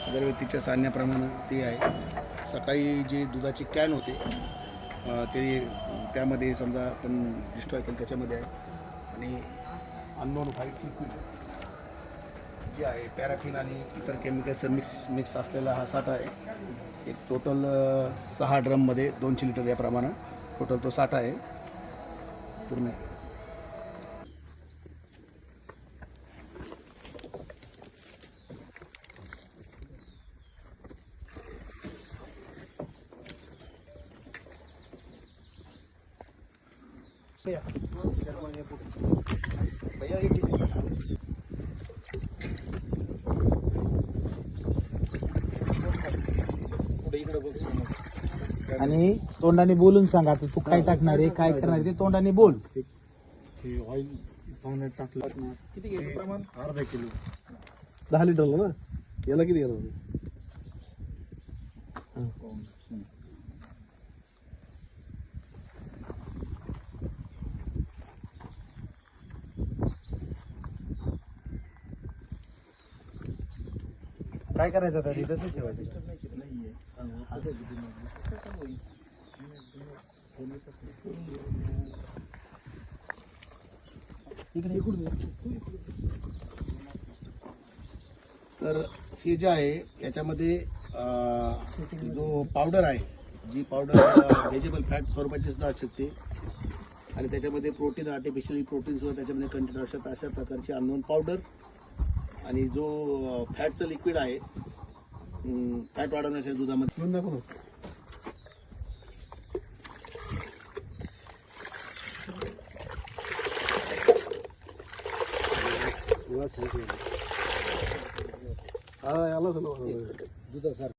अगरबत्तीच्या सांगण्याप्रमाणे ते आहे. सकाळी जे दुधाची कॅन होते ते त्यामध्ये समजा आपण डिस्ट्रॉय केलं त्याच्यामध्ये आहे. आणि अननोन व्हाईट लिक्विड जे आहे पॅराफिन आणि इतर केमिकल्स मिक्स असलेला हा साठा आहे. एक टोटल 6 ड्रममध्ये 200 लिटर याप्रमाणे टोटल तो साठा आहे पूर्ण. आणि तोंडाने बोलून सांग आता तू काय टाकणार आहे काय करणार आहे ते तोंडाने बोल. ऑइल पाहुण्यात टाकलं. किती घ्यायचं प्रमाण? अर्धा किलो. 10 लिटरला ना. याला किती घ्यायला? काय करायचं आता तसं ठेवायचं. तर हे जे आहे याच्यामध्ये जो पावडर आहे जी पावडर व्हेजिबल फॅट स्वरूपाची सुद्धा असू शकते आणि त्याच्यामध्ये प्रोटीन आर्टिफिशियल प्रोटीन सुद्धा त्याच्यामध्ये कंटेन असतात. अशा प्रकारची अननोन पावडर आणि जो फॅटचं लिक्विड आहे फॅट वाढवण्यासाठी दुधामध्ये घेऊन दाखव ना. याला दुधासारखं